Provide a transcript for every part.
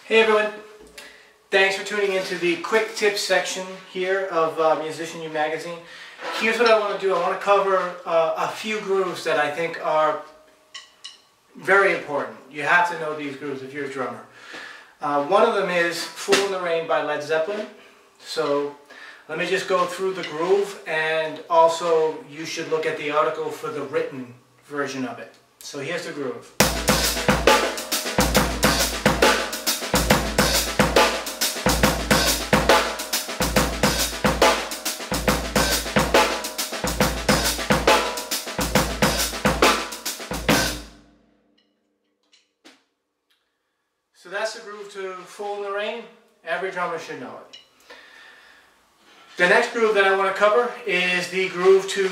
Hey everyone, thanks for tuning into the quick tips section here of Musician U magazine. Here's what I want to do. I want to cover a few grooves that I think are very important. You have to know these grooves if you're a drummer. One of them is Fool in the Rain by Led Zeppelin. So let me just go through the groove, and also you should look at the article for the written version of it. So here's the groove. So that's the groove to Fool in the Rain. Every drummer should know it. The next groove that I want to cover is the groove to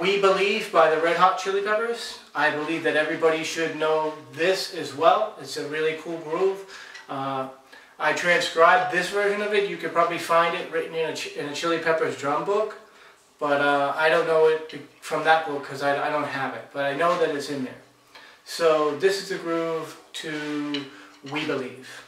We Believe by the Red Hot Chili Peppers. I believe that everybody should know this as well. It's a really cool groove. I transcribed this version of it. You could probably find it written in a Chili Peppers drum book, but I don't know it from that book because I don't have it, but I know that it's in there. So this is the groove to We Believe.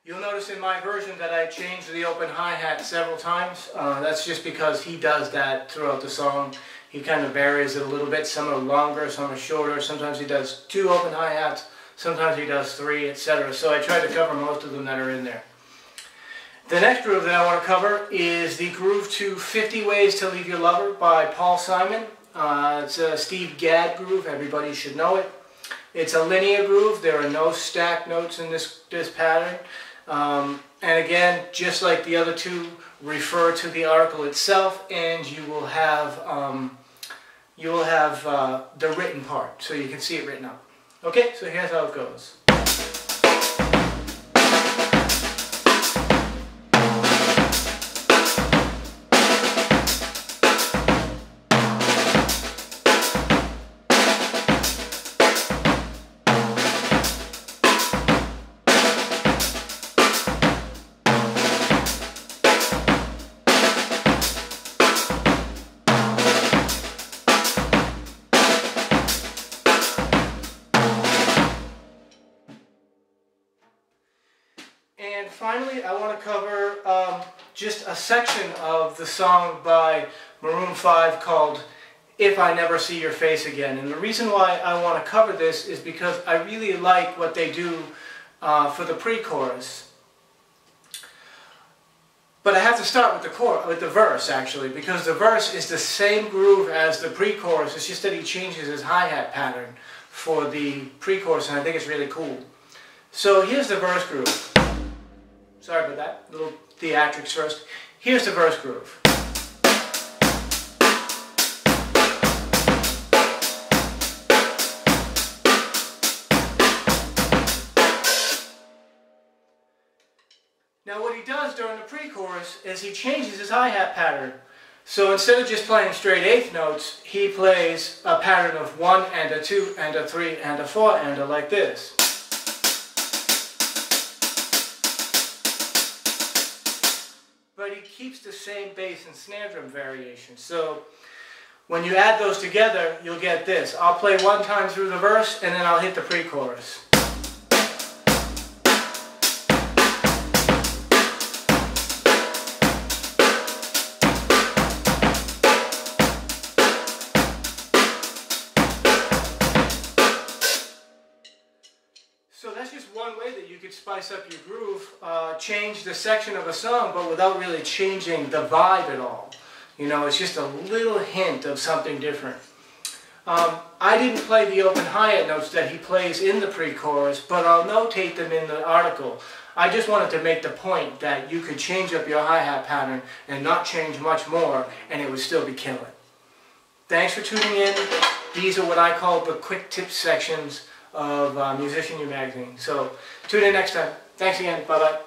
You'll notice in my version that I changed the open hi-hat several times. That's just because he does that throughout the song. He kind of varies it a little bit. Some are longer, some are shorter. Sometimes he does 2 open hi-hats, sometimes he does 3, etc. So I try to cover most of them that are in there. The next groove that I want to cover is the groove to 50 Ways to Leave Your Lover by Paul Simon. It's a Steve Gadd groove. Everybody should know it. It's a linear groove. There are no stacked notes in this pattern. And again, just like the other two, refer to the article itself, and you will have the written part, so you can see it written up. Okay, so here's how it goes. And finally, I want to cover just a section of the song by Maroon 5 called If I Never See Your Face Again. And the reason why I want to cover this is because I really like what they do for the pre-chorus. But I have to start with the verse, actually, because the verse is the same groove as the pre-chorus. It's just that he changes his hi-hat pattern for the pre-chorus, and I think it's really cool. So here's the verse groove. Sorry about that, little theatrics first. Here's the verse groove. Now what he does during the pre-chorus is he changes his hi-hat pattern. So instead of just playing straight eighth notes, he plays a pattern of 1 and a 2 and a 3 and a 4 and a like this. But he keeps the same bass and snare drum variation. So when you add those together, you'll get this. I'll play 1 time through the verse, and then I'll hit the pre-chorus. So that's just one way that you could spice up your groove, change the section of a song, but without really changing the vibe at all. You know, it's just a little hint of something different. I didn't play the open hi-hat notes that he plays in the pre-chorus, but I'll notate them in the article. I just wanted to make the point that you could change up your hi-hat pattern and not change much more, and it would still be killing. Thanks for tuning in. These are what I call the quick tips sections of Musician U magazine. So tune in next time. Thanks again. Bye-bye.